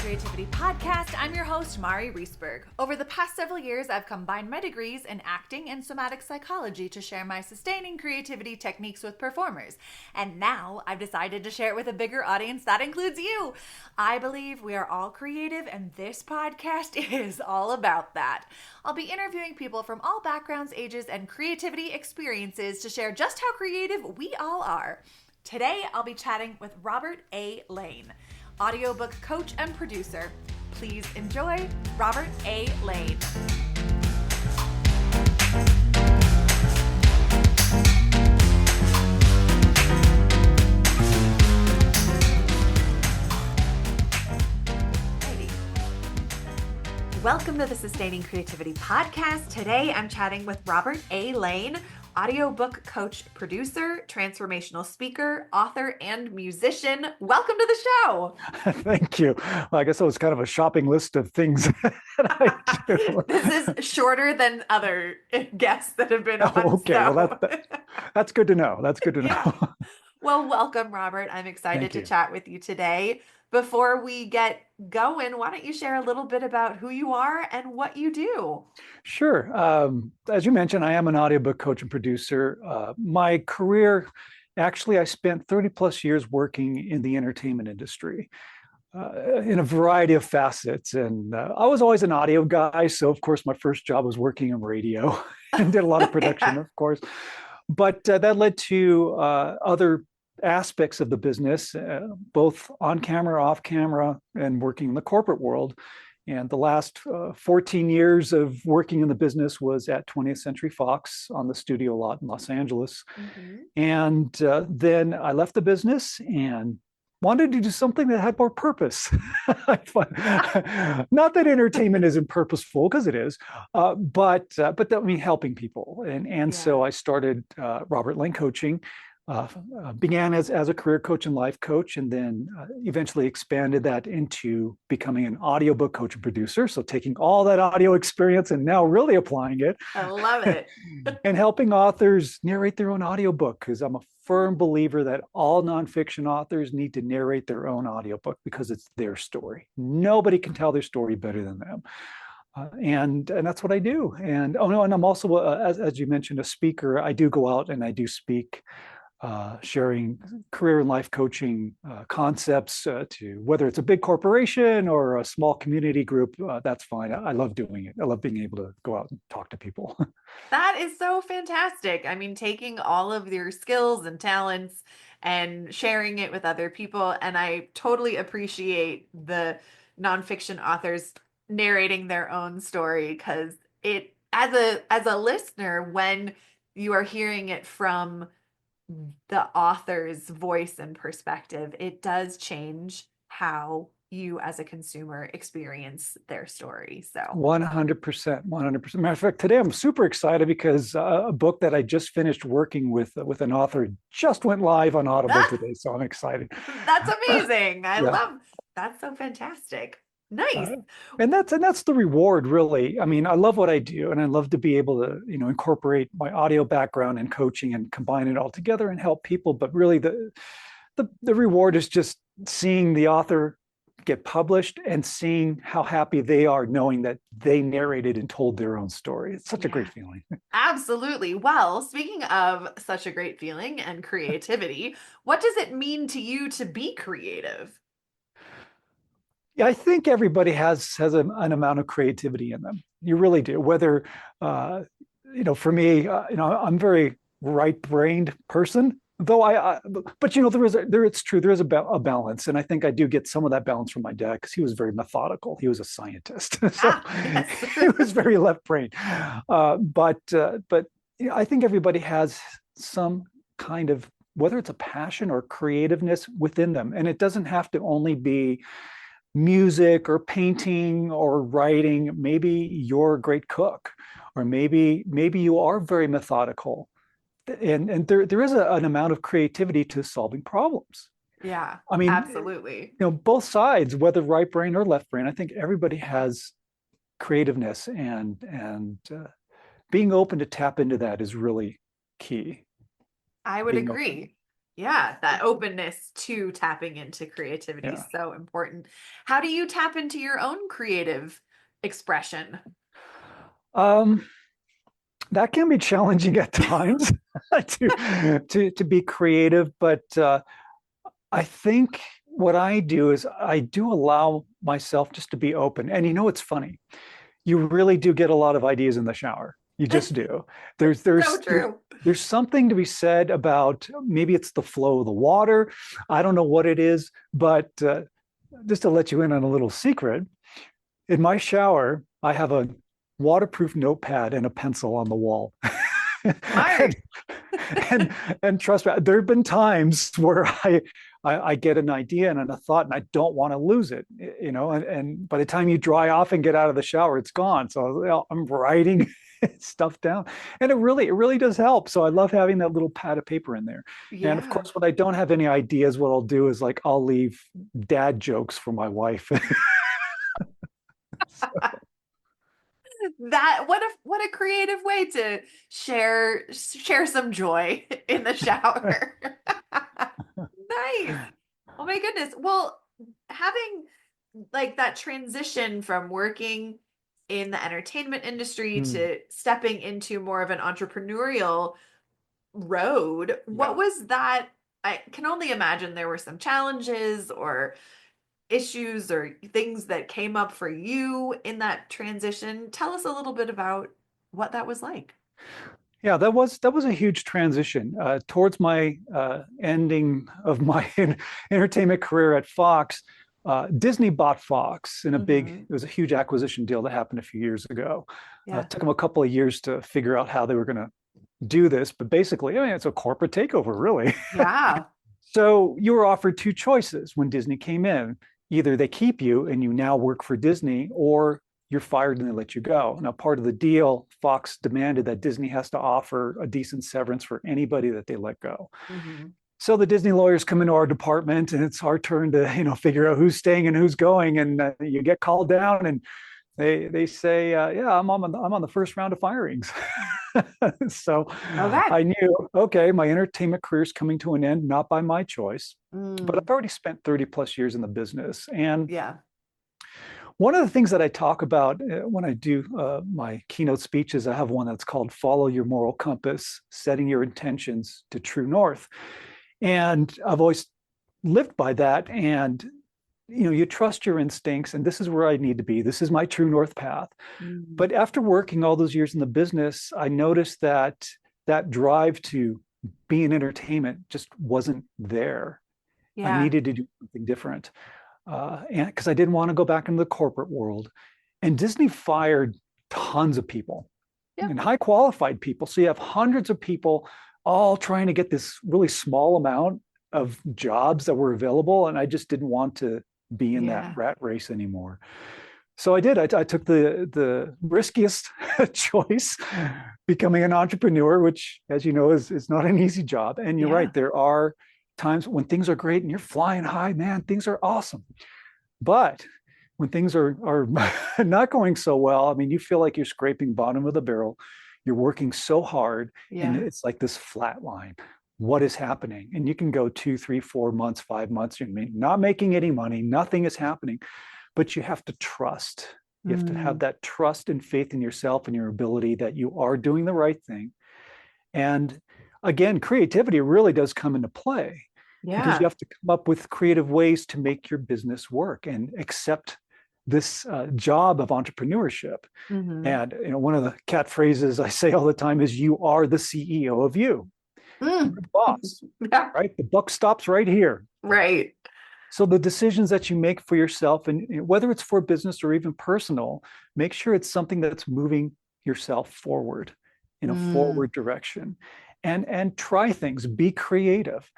Creativity Podcast. I'm your host, Mari Riesberg. Over the past several years, I've combined my degrees in acting and somatic psychology to share my sustaining creativity techniques with performers. And now I've decided to share it with a bigger audience that includes you. I believe we are all creative, and this podcast is all about that. I'll be interviewing people from all backgrounds, ages, and creativity experiences to share just how creative we all are. Today, I'll be chatting with Robert A. Lane, audiobook coach and producer. Please enjoy Robert A. Lane. Welcome to the Sustaining Creativity Podcast. Today, I'm chatting with Robert A. Lane, audiobook coach, producer, transformational speaker, author, and musician. Welcome to the show. Thank you. Well, I guess that was kind of a shopping list of things that I do. This is shorter than other guests that have been on. Okay, so. well, that's good to know. That's good to know. Yeah. Well, welcome, Robert. I'm excited Thank to you. chat with you today. Before we get going, why don't you share a little bit about who you are and what you do? Sure. As you mentioned, I am an audiobook coach and producer. My career, actually, I spent 30 plus years working in the entertainment industry in a variety of facets. And I was always an audio guy. So, of course, my first job was working in radio and did a lot of production, Yeah. of course. But that led to other aspects of the business, both on camera, off camera, and working in the corporate world. And the last 14 years of working in the business was at 20th Century Fox on the studio lot in Los Angeles. Mm-hmm. And then I left the business and wanted to do something that had more purpose. Not that entertainment isn't purposeful, because it is, but that I mean helping people. And so I started Robert Lane Coaching. Began as a career coach and life coach, and then eventually expanded that into becoming an audiobook coach and producer. So taking all that audio experience and now really applying it. I love it. And helping authors narrate their own audiobook, because I'm a firm believer that all nonfiction authors need to narrate their own audiobook because it's their story. Nobody can tell their story better than them. And that's what I do. And and I'm also, as you mentioned, a speaker. I do go out and I do speak, sharing career and life coaching concepts to whether it's a big corporation or a small community group. That's fine. I love doing it. I love being able to go out and talk to people. That is so fantastic. I mean, taking all of your skills and talents and sharing it with other people. And I totally appreciate the nonfiction authors narrating their own story, because it, as a listener, when you are hearing it from the author's voice and perspective, it does change how you as a consumer experience their story. So 100%, 100%. Matter of fact, today I'm super excited because a book that I just finished working with an author just went live on Audible today. So I'm excited. That's amazing. I Yeah. love, that's so fantastic. Nice. And that's the reward, really. I mean, I love what I do, and I love to be able to, incorporate my audio background and coaching and combine it all together and help people. But really, the reward is just seeing the author get published and seeing how happy they are knowing that they narrated and told their own story. It's such a great feeling. Absolutely. Well, speaking of such a great feeling and creativity, what does it mean to you to be creative? Yeah, I think everybody has an amount of creativity in them. You really do. Whether, for me, I'm a very right-brained person. Though but it's true. There is a balance, and I think I do get some of that balance from my dad, because he was very methodical. He was a scientist, so Yes. he was very left-brained. But I think everybody has some kind of, whether it's a passion or creativeness within them, and it doesn't have to only be music or painting or writing. Maybe you're a great cook, or maybe you are very methodical. And there is an amount of creativity to solving problems. Yeah, I mean, absolutely. Both sides, whether right brain or left brain, I think everybody has creativeness, and being open to tap into that is really key. I would Being agree. open. Yeah, that openness to tapping into creativity is Yeah. so important. How do you tap into your own creative expression? Um, that can be challenging at times to be creative, but I think what I do is I do allow myself just to be open. And it's funny. You really do get a lot of ideas in the shower. You just do. There's So there's there's true. there's something to be said about maybe it's the flow of the water. I don't know what it is, but just to let you in on a little secret, in my shower, I have a waterproof notepad and a pencil on the wall. and, Smart. and and trust me, there have been times where I get an idea and a thought and I don't want to lose it, and by the time you dry off and get out of the shower, it's gone. So I'm writing stuff down, and it really does help. So I love having that little pad of paper in there. And of Yeah. course, when I don't have any ideas, what I'll do is like I'll leave dad jokes for my wife. That what a creative way to share some joy in the shower. Nice. Oh my goodness. Well, having like that transition from working in the entertainment industry Hmm. to stepping into more of an entrepreneurial road, what Yeah. was that? I can only imagine there were some challenges or issues or things that came up for you in that transition. Tell us a little bit about what that was like. Yeah, that was a huge transition towards my ending of my entertainment career at Fox. Disney bought Fox in it was a huge acquisition deal that happened a few years ago. Yeah. It took them a couple of years to figure out how they were going to do this, but basically, I mean, it's a corporate takeover, really. Yeah. So you were offered two choices when Disney came in. Either they keep you and you now work for Disney, or you're fired and they let you go. Now, part of the deal, Fox demanded that Disney has to offer a decent severance for anybody that they let go. Hmm. So the Disney lawyers come into our department, and it's our turn to figure out who's staying and who's going. And you get called down, and they say, yeah, I'm on the first round of firings. So Okay. I knew, okay, my entertainment career is coming to an end, not by my choice, but Mm, I've already spent 30 plus years in the business. And yeah. one of the things that I talk about when I do my keynote speeches, I have one that's called Follow Your Moral Compass, Setting Your Intentions to True North. And I've always lived by that. And you trust your instincts, and this is where I need to be. This is my true north path. Mm, But after working all those years in the business, I noticed that that drive to be in entertainment just wasn't there. I yeah. needed to do something different, and because I didn't want to go back into the corporate world. And Disney fired tons of people Yeah. and high qualified people. So you have hundreds of people all trying to get this really small amount of jobs that were available, and I just didn't want to be in that Yeah. rat race anymore. So I did. I took the riskiest choice, becoming an entrepreneur, which, as you know, is not an easy job. And you're Yeah. right. There are times when things are great and you're flying high, man, things are awesome. But when things are not going so well, I mean, you feel like you're scraping bottom of the barrel. You're working so hard, and Yeah. it's like this flat line. What is happening? And you can go 2, 3, 4 months, 5 months, you're not making any money, nothing is happening, but you have to trust. You have to have Mm, that trust and faith in yourself and your ability that you are doing the right thing. And again, creativity really does come into play because you yeah. have to come up with creative ways to make your business work and accept this job of entrepreneurship. Hmm. And one of the catchphrases I say all the time is, "You are the CEO of you. You're Mm. the boss, Yeah. right? The buck stops right here." Right. So the decisions that you make for yourself, and whether it's for business or even personal, make sure it's something that's moving yourself forward in a Mm, forward direction, and try things. Be creative.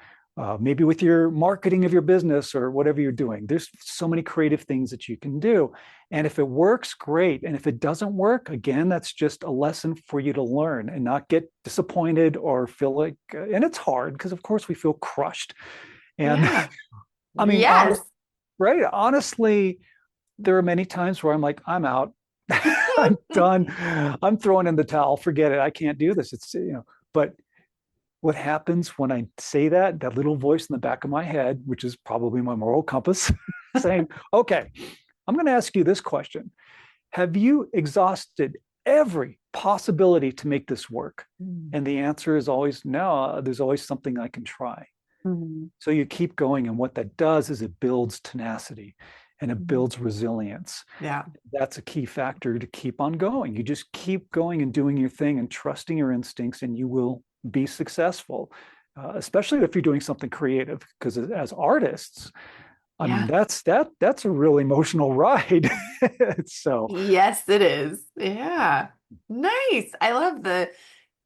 Maybe with your marketing of your business or whatever you're doing, there's so many creative things that you can do. And if it works, great. And if it doesn't work, again, that's just a lesson for you to learn and not get disappointed or feel like, and it's hard because, of course, we feel crushed. And yeah. I mean, Yes. right? Honestly, there are many times where I'm like, I'm out. I'm done. I'm throwing in the towel. Forget it. I can't do this. But what happens when I say that, that little voice in the back of my head, which is probably my moral compass, saying, okay, I'm going to ask you this question. Have you exhausted every possibility to make this work? And the answer is always no, there's always something I can try. Mm-hmm. So you keep going. And what that does is it builds tenacity and it Mm-hmm. builds resilience. Yeah. That's a key factor to keep on going. You just keep going and doing your thing and trusting your instincts, and you will be successful, especially if you're doing something creative. Because as artists, I mean, that's a real emotional ride. So Yes, it is. Yeah. Nice. I love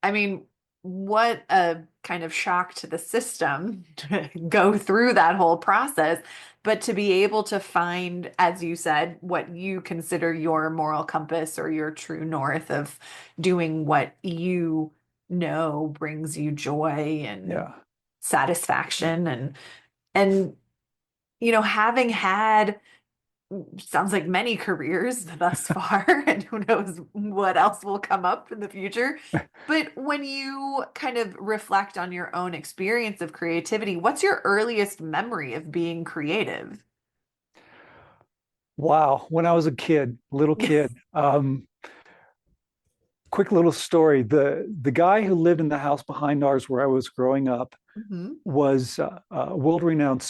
I mean, what a kind of shock to the system to go through that whole process, but to be able to find, as you said, what you consider your moral compass or your true north of doing what you know brings you joy and yeah. satisfaction and having had sounds like many careers thus far, and who knows what else will come up in the future. But when you kind of reflect on your own experience of creativity, what's your earliest memory of being creative? Wow. When I was a kid, little Yes. kid, quick little story. The guy who lived in the house behind ours where I was growing up Hmm. was a world-renowned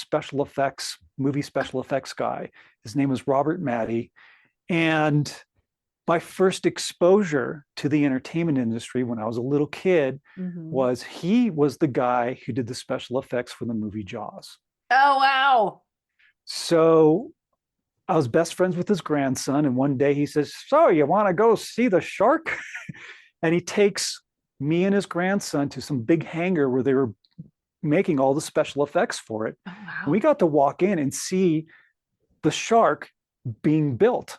movie special effects guy. His name was Robert Matty. And my first exposure to the entertainment industry when I was a little kid Hmm. was he was the guy who did the special effects for the movie Jaws. Oh, wow. So I was best friends with his grandson. And one day he says, so you want to go see the shark? And he takes me and his grandson to some big hangar where they were making all the special effects for it. Oh, And we wow. got to walk in and see the shark being built.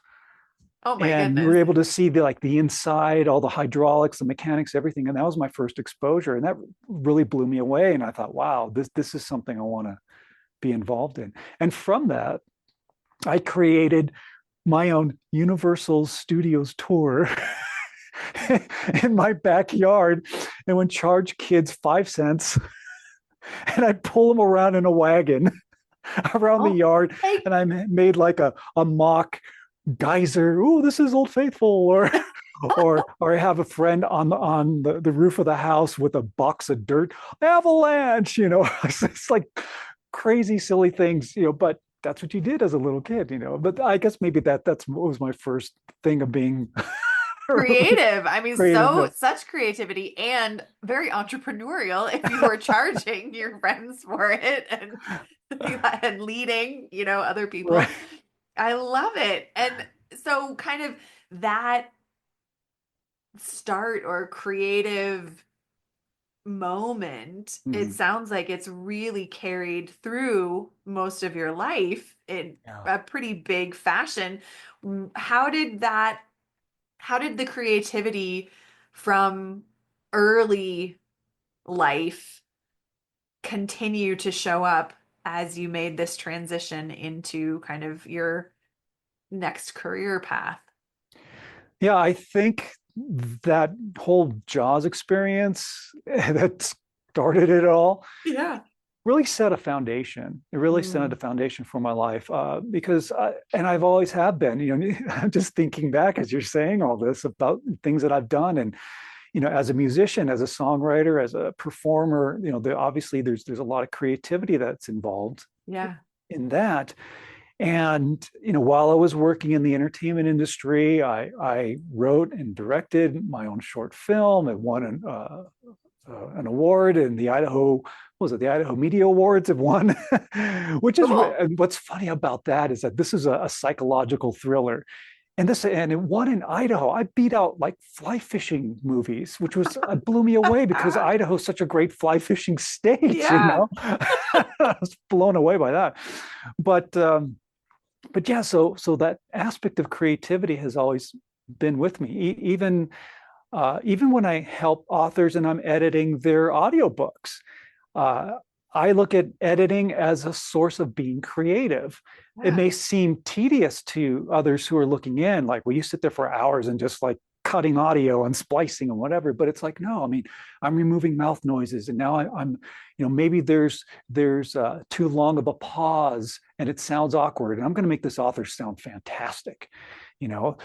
Oh my And we goodness. were able to see the inside, all the hydraulics, the mechanics, everything. And that was my first exposure. And that really blew me away. And I thought, wow, this is something I want to be involved in. And from that, I created my own Universal Studios tour in my backyard and would charge kids 5 cents. And I'd pull them around in a wagon around the Oh, yard. hey. And I made like a mock geyser. Oh, this is Old Faithful. Or I have a friend on the roof of the house with a box of dirt. Avalanche, it's like crazy, silly things, but that's what you did as a little kid. But I guess maybe that's what was my first thing of being really Creative. I mean, creative. such creativity and very entrepreneurial if you were charging your friends for it and leading, other Right. people. I love it. And so kind of that start or creative moment, it Mhm. sounds like it's really carried through most of your life in Yeah. a pretty big fashion. How did the creativity from early life continue to show up as you made this transition into kind of your next career path? Yeah, I think that whole Jaws experience that started it all Yeah. really set a foundation. It really set a Mm. foundation for my life because, and I've always have been. I'm just thinking back as you're saying all this about things that I've done, and as a musician, as a songwriter, as a performer, obviously there's a lot of creativity that's involved Yeah. in that. And while I was working in the entertainment industry, I wrote and directed my own short film. It won an award in the Idaho, what was it, the Idaho Media Awards have won, which is, Cool. and what's funny about that is that this is a psychological thriller. And it won in Idaho. I beat out like fly fishing movies, which was blew me away because Idaho is such a great fly fishing state. Yeah. I was blown away by that. But yeah, so that aspect of creativity has always been with me. Even when I help authors and I'm editing their audiobooks, uh, I look at editing as a source of being creative. It Yeah. may seem tedious to others who are looking in, like, well, you sit there for hours and just like cutting audio and splicing and whatever. But it's like, no, I mean, I'm removing mouth noises, and now I'm, maybe there's too long of a pause and it sounds awkward, and I'm going to make this author sound fantastic.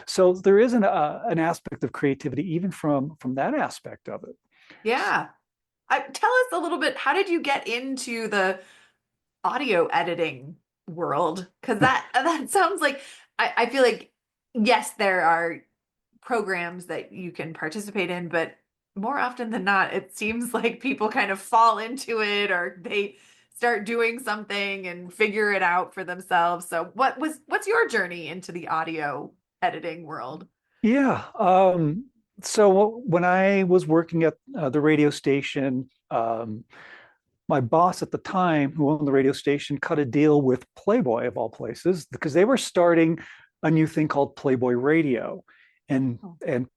So there is an aspect of creativity even from that aspect of it. Yeah. Tell us a little bit, how did you get into the audio editing world? Because that sounds like, I feel like, yes, there are programs that you can participate in, but more often than not, it seems like people kind of fall into it, or they start doing something and figure it out for themselves. So what's your journey into the audio editing world? Yeah. So when I was working at the radio station, my boss at the time, who owned the radio station, cut a deal with Playboy, of all places, because they were starting a new thing called Playboy Radio. And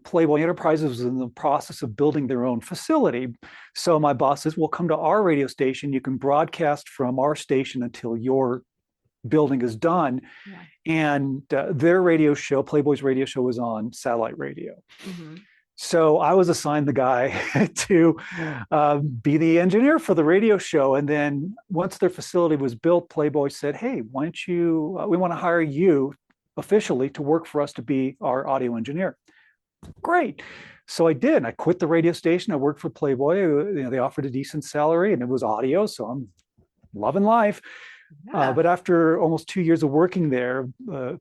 Playboy Enterprises was in the process of building their own facility. So my boss says, well, come to our radio station. You can broadcast from our station until your building is done. Yeah. And their radio show, Playboy's radio show, was on satellite radio. Mm-hmm. So I was assigned the guy to be the engineer for the radio show. And then once their facility was built, Playboy said, hey, why don't you, we want to hire you officially to work for us to be our audio engineer. Great. So I did. I quit the radio station. I worked for Playboy. They offered a decent salary, and it was audio. So I'm loving life. Yeah. But after almost 2 years of working there,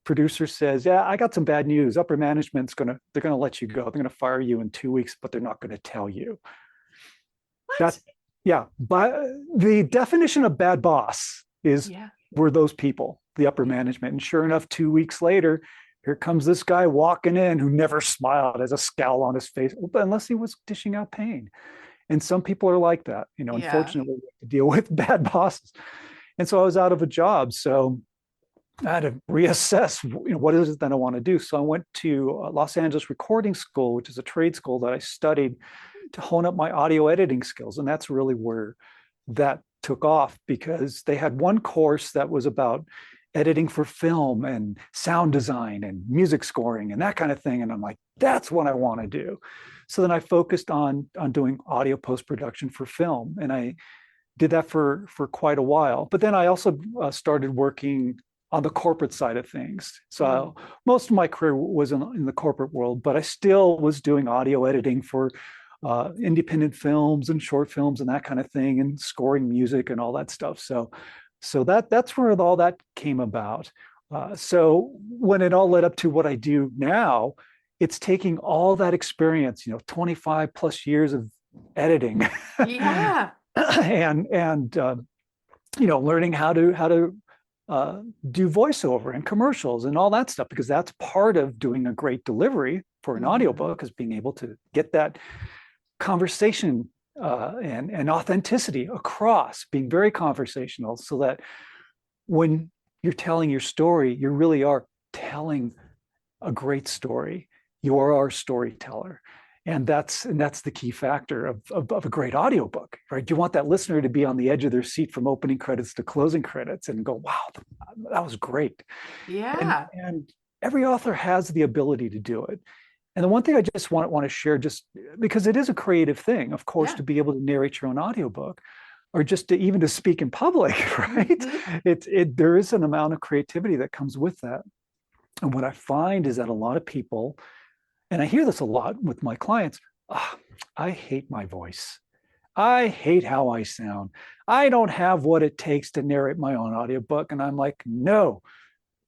producer says, yeah, I got some bad news. Upper management's they're going to let you go. They're going to fire you in 2 weeks, but they're not going to tell you. What? Yeah. But the definition of bad boss were those people, the upper management. And sure enough, 2 weeks later, here comes this guy walking in who never smiled, has a scowl on his face, unless he was dishing out pain. And some people are like that. Unfortunately, we have to deal with bad bosses. And so I was out of a job. So I had to reassess, what is it that I want to do? So I went to Los Angeles Recording School, which is a trade school that I studied to hone up my audio editing skills. And that's really where that took off, because they had one course that was about editing for film and sound design and music scoring and that kind of thing. And I'm like, that's what I want to do. So then I focused on doing audio post-production for film. And I did that for quite a while. But then I also started working on the corporate side of things. So most of my career was in the corporate world, but I still was doing audio editing for independent films and short films and that kind of thing, and scoring music and all that stuff. So that's where all that came about. So when it all led up to what I do now, it's taking all that experience, 25 plus years of editing. Yeah. and learning how to do voiceover and commercials and all that stuff, because that's part of doing a great delivery for an audiobook, is being able to get that conversation and authenticity across, being very conversational, so that when you're telling your story, you really are telling a great story. You are our storyteller. And that's the key factor of a great audiobook, right? You want that listener to be on the edge of their seat from opening credits to closing credits and go, wow, that was great. Yeah. And every author has the ability to do it. And the one thing I just want to share, just because it is a creative thing, of course, to be able to narrate your own audiobook, or just to even to speak in public, right? There is an amount of creativity that comes with that. And what I find is that a lot of people, and I hear this a lot with my clients, I hate my voice. I hate how I sound. I don't have what it takes to narrate my own audiobook. And I'm like, no,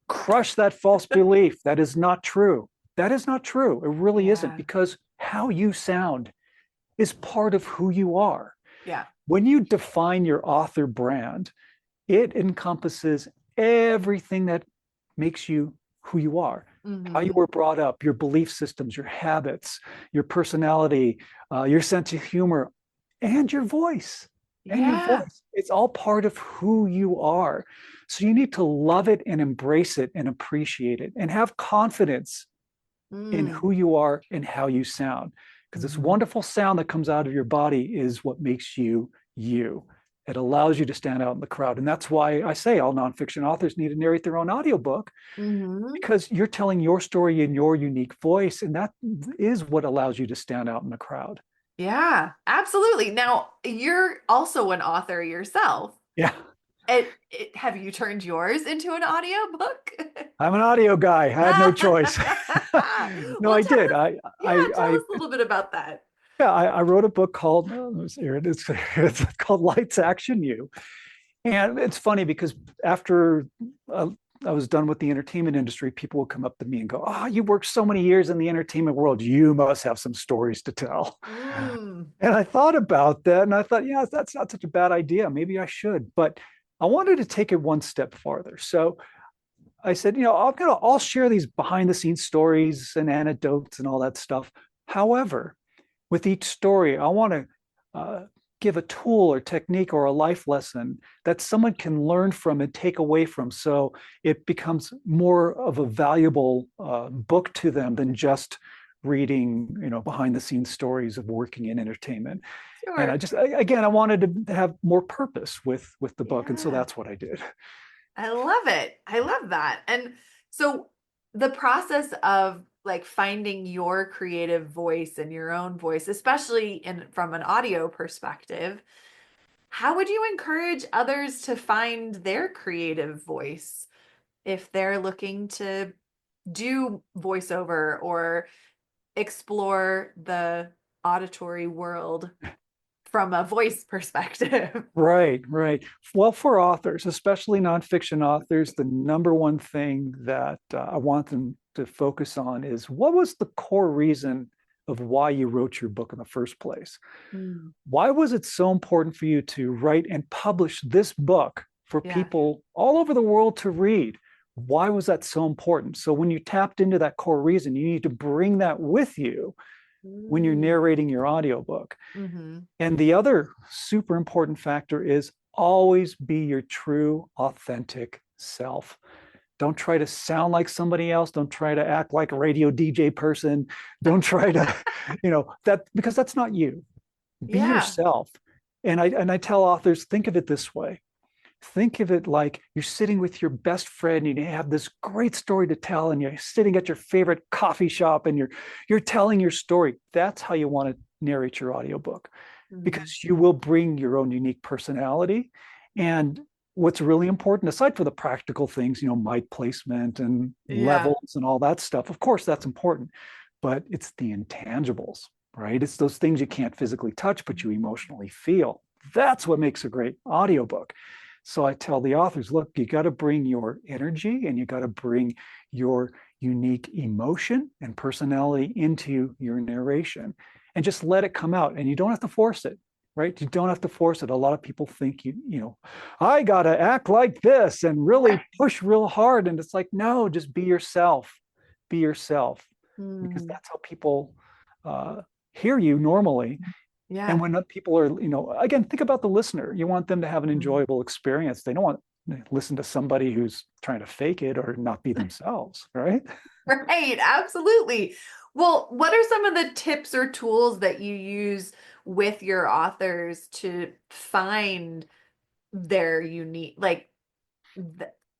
crush that false belief. That is not true. That is not true. It really isn't, because how you sound is part of who you are. Yeah. When you define your author brand, it encompasses everything that makes you who you are. How you were brought up, your belief systems, your habits, your personality, your sense of humor, and your voice. It's all part of who you are. So you need to love it and embrace it and appreciate it and have confidence in who you are and how you sound. Because this wonderful sound that comes out of your body is what makes you you. It allows you to stand out in the crowd. And that's why I say all nonfiction authors need to narrate their own audiobook, because you're telling your story in your unique voice. And that is what allows you to stand out in the crowd. Yeah, absolutely. Now, you're also an author yourself. Yeah. Have you turned yours into an audiobook? I'm an audio guy. I had no choice. No, Well, I did. tell us a little bit about that. Yeah, I wrote a book called, it's called Lights Action You. And it's funny because after I was done with the entertainment industry, people would come up to me and go, "Oh, you worked so many years in the entertainment world. You must have some stories to tell." And I thought about that and I thought, yeah, that's not such a bad idea. Maybe I should. But I wanted to take it one step farther. So I said, I'll share these behind the scenes stories and anecdotes and all that stuff. However, with each story, I want to give a tool or technique or a life lesson that someone can learn from and take away from. So it becomes more of a valuable book to them than just reading, behind the scenes stories of working in entertainment. Sure. And I wanted to have more purpose with the book. And so that's what I did. I love it. I love that. And so the process of like finding your creative voice and your own voice, especially from an audio perspective, how would you encourage others to find their creative voice if they're looking to do voiceover or explore the auditory world from a voice perspective? Right. Well, for authors, especially nonfiction authors, the number one thing that I want them to focus on is, what was the core reason of why you wrote your book in the first place? Why was it so important for you to write and publish this book for people all over the world to read? Why was that so important? So when you tapped into that core reason, you need to bring that with you when you're narrating your audiobook. And the other super important factor is always be your true, authentic self. Don't try to sound like somebody else. Don't try to act like a radio DJ person. Don't try to, because that's not you. Be yourself. And I tell authors, think of it this way. Think of it like you're sitting with your best friend and you have this great story to tell, and you're sitting at your favorite coffee shop and you're telling your story. That's how you want to narrate your audiobook, because you will bring your own unique personality. And what's really important, aside from the practical things, mic placement and levels and all that stuff, of course, that's important, but it's the intangibles, right? It's those things you can't physically touch, but you emotionally feel. That's what makes a great audiobook. So I tell the authors, look, you got to bring your energy and you got to bring your unique emotion and personality into your narration and just let it come out. And you don't have to force it, right? You don't have to force it. A lot of people think, I got to act like this and really push real hard. And it's like, no, just be yourself. Be yourself. Because that's how people hear you normally. Yeah. And when people are, again, think about the listener. You want them to have an enjoyable experience. They don't want to listen to somebody who's trying to fake it or not be themselves, right? Right, absolutely. Well, what are some of the tips or tools that you use with your authors to find their unique, like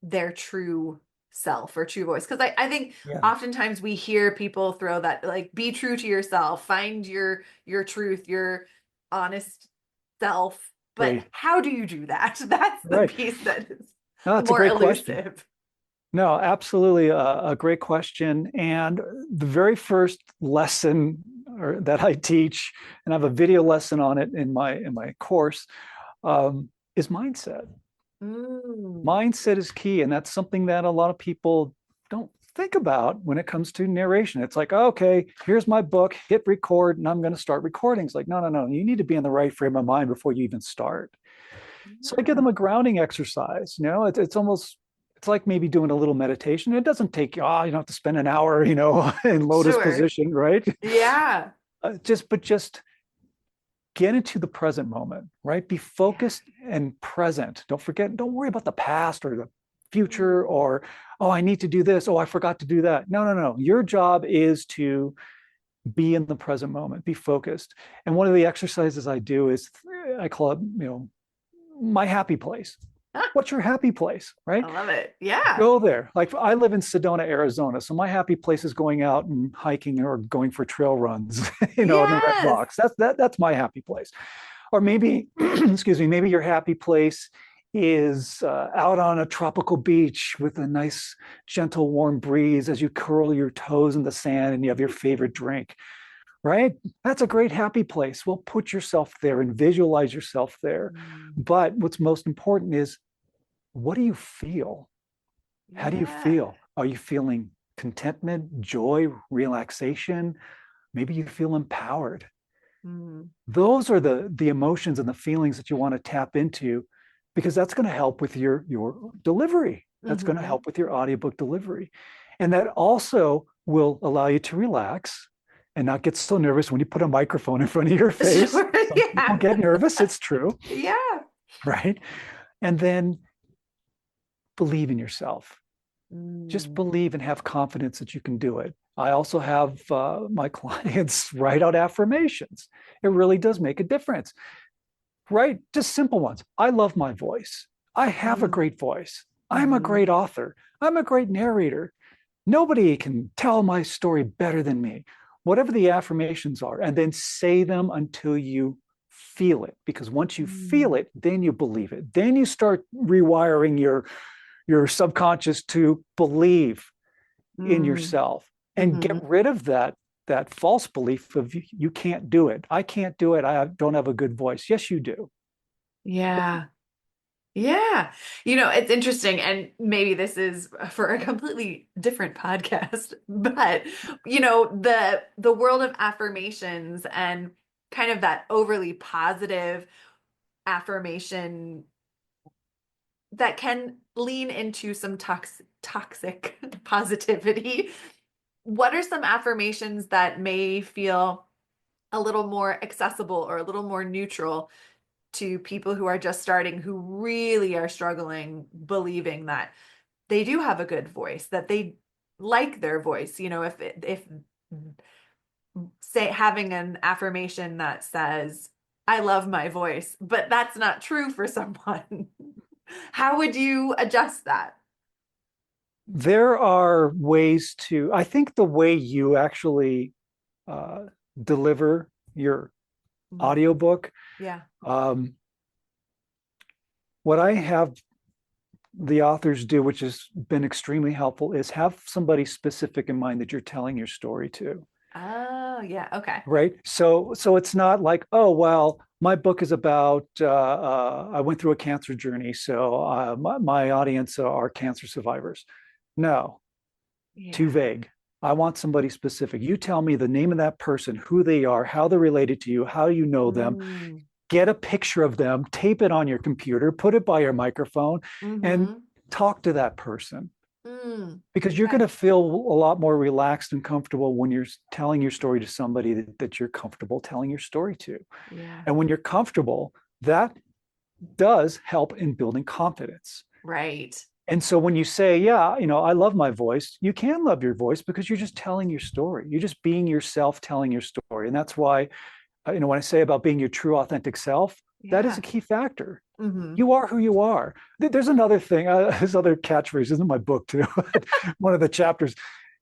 their true self or true voice? Because I think oftentimes we hear people throw that, like, be true to yourself, find your truth, your honest self. But how do you do that? That's the piece that is more elusive. Question. No, absolutely a great question. And the very first lesson that I teach, and I have a video lesson on it in my course, is mindset. Mindset is key. And that's something that a lot of people don't think about when it comes to narration. It's like, okay, here's my book, hit record, and I'm going to start recording. It's like, no. You need to be in the right frame of mind before you even start. So I give them a grounding exercise. It's like maybe doing a little meditation. It doesn't take you don't have to spend an hour, in lotus position, right? Yeah. Just get into the present moment, right? Be focused and present. Don't worry about the past or the future or, I need to do this. I forgot to do that. No. Your job is to be in the present moment, be focused. And one of the exercises I do is, I call it, my happy place. Ah, What's your happy place, right? I love it. Yeah. Go there. Like I live in Sedona, Arizona. So my happy place is going out and hiking or going for trail runs, in the red Yes. rocks. That's my happy place. Or maybe, excuse me, maybe your happy place is out on a tropical beach with a nice, gentle, warm breeze as you curl your toes in the sand and you have your favorite drink, right? That's a great happy place. Well, put yourself there and visualize yourself there. Mm, But what's most important is, what do you feel? How do you yeah. feel? Are you feeling contentment, joy, relaxation? Maybe you feel empowered. Mm, Those are the emotions and the feelings that you want to tap into, because that's going to help with your delivery. That's going to mm-hmm. help with your audiobook delivery. And that also will allow you to relax and not get so nervous when you put a microphone in front of your face. Sure. Some people Yeah. get nervous, it's true, Yeah. right? And then believe in yourself. Just Mm, believe and have confidence that you can do it. I also have my clients write out affirmations. It really does make a difference, right? Just simple ones. I love my voice. I have a mm, great voice. I'm a mm-hmm. great author. I'm a great narrator. Nobody can tell my story better than me. Whatever the affirmations are, and then say them until you feel it. Because once you feel Mm, it, then you believe it. Then you start rewiring your subconscious to believe in mm, yourself and get mm-hmm. rid of that false belief of you can't do it. I can't do it. I don't have a good voice. Yes, you do. Yeah. Yeah. It's interesting, and maybe this is for a completely different podcast, but the world of affirmations and kind of that overly positive affirmation that can lean into some toxic positivity. What are some affirmations that may feel a little more accessible or a little more neutral to people who are just starting, who really are struggling believing that they do have a good voice, that they like their voice? If say having an affirmation that says, I love my voice, but that's not true for someone. How would you adjust that? There are ways to, I think the way you actually uh, deliver your Mm, audiobook, yeah. um, what I have the authors do, which has been extremely helpful, is have somebody specific in mind that you're telling your story to. Oh, yeah. Okay. Right. So it's not like, oh, well, my book is about I went through a cancer journey, so my audience are cancer survivors. No, too Yeah. vague. I want somebody specific. You tell me the name of that person, who they are, how they're related to you, how you know them. Mm, Get a picture of them, tape it on your computer, put it by your microphone, and mm-hmm. talk to that person, Mm, because you're going okay. to feel a lot more relaxed and comfortable when you're telling your story to somebody that you're comfortable telling your story to. Yeah. And when you're comfortable, that does help in building confidence. Right. And so when you say, yeah, I love my voice, you can love your voice because you're just telling your story. You're just being yourself telling your story. And that's why, when I say about being your true, authentic self, that is a Yeah. key factor. Mm-hmm. You are who you are. There's another thing, this other catchphrase is in my book too. One of the chapters.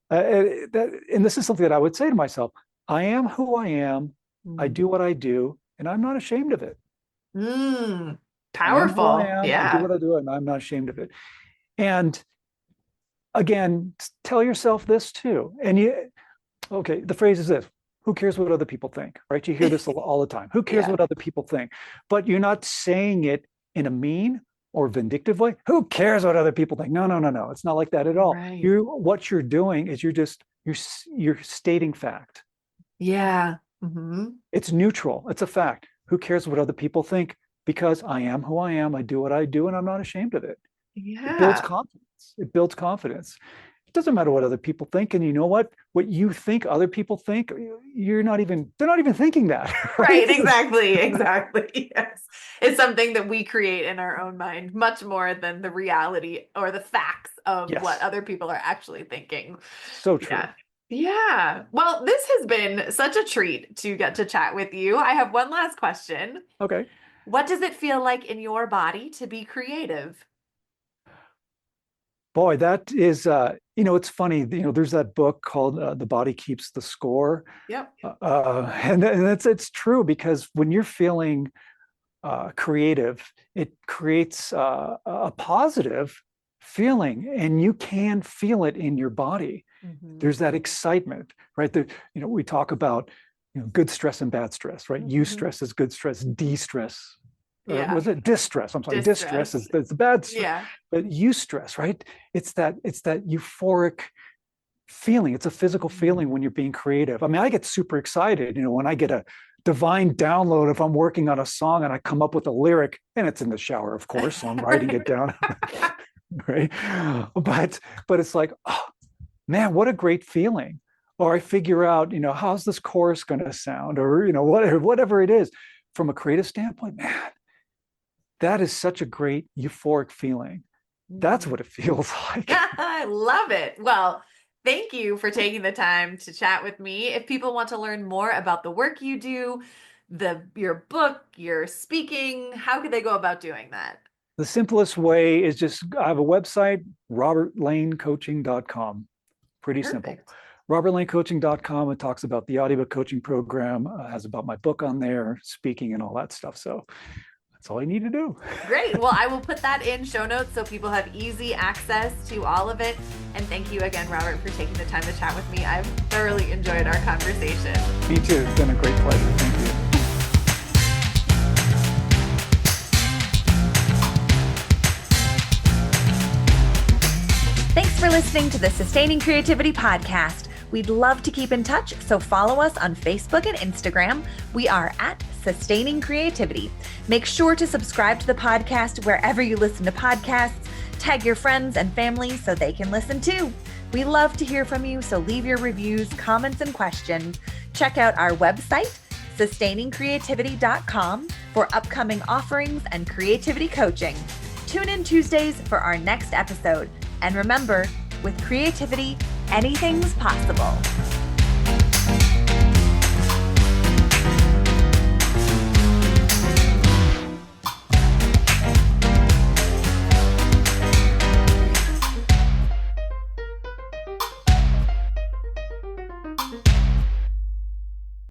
And this is something that I would say to myself: I am who I am. I Mm. do what I do, and I'm not ashamed of it. Mm. I am who I Powerful. am. I do Yeah. what I do, and I'm not ashamed of it. And again, tell yourself this too. Okay, the phrase is this: who cares what other people think, right? You hear this all the time. Who cares Yeah. what other people think? But you're not saying it in a mean or vindictive way. Who cares what other people think? No, no, no, no. It's not like that at all. Right. What you're doing is you're stating fact. Yeah. Mm-hmm. It's neutral. It's a fact. Who cares what other people think? Because I am who I am. I do what I do, and I'm not ashamed of it. It builds Yeah. confidence. It builds confidence. It doesn't matter what other people think. And you know what you think other people think, they're not even thinking that, right? Right. Exactly. Exactly. Yes. It's something that we create in our own mind much more than the reality or the facts of what Yes. other people are actually thinking. So true. Yeah. Yeah. Well, this has been such a treat to get to chat with you. I have one last question. Okay. What does it feel like in your body to be creative? Boy, that is, it's funny, there's that book called The Body Keeps the Score. Yep. And it's true, because when you're feeling creative, it creates a positive feeling, and you can feel it in your body. There's that excitement, right? We talk about, good stress and bad stress, right? Eustress is good stress, de-stress. Yeah. Was it distress? I'm sorry, distress is the bad stress. Yeah. But eustress, right? It's that euphoric feeling. It's a physical feeling when you're being creative. I mean, I get super excited, when I get a divine download, if I'm working on a song and I come up with a lyric, and it's in the shower, of course, so I'm writing it down. Right. But it's like, oh man, what a great feeling. Or I figure out, how's this chorus going to sound, or, whatever it is. From a creative standpoint, man, that is such a great euphoric feeling. That's what it feels like. I love it. Well, thank you for taking the time to chat with me. If people want to learn more about the work you do, your book, your speaking, how could they go about doing that? The simplest way is I have a website, robertlanecoaching.com. Pretty simple. robertlanecoaching.com. It talks about the audiobook coaching program, has about my book on there, speaking, and all that stuff. So that's all I need to do. Great. Well, I will put that in show notes so people have easy access to all of it. And thank you again, Robert, for taking the time to chat with me. I've thoroughly enjoyed our conversation. Me too. It's been a great pleasure. Thank you. Thanks for listening to the Sustaining Creativity Podcast. We'd love to keep in touch, so follow us on Facebook and Instagram. We are at Sustaining Creativity. Make sure to subscribe to the podcast wherever you listen to podcasts. Tag your friends and family so they can listen too. We love to hear from you, so leave your reviews, comments, and questions. Check out our website, sustainingcreativity.com, for upcoming offerings and creativity coaching. Tune in Tuesdays for our next episode. And remember, with creativity, anything's possible.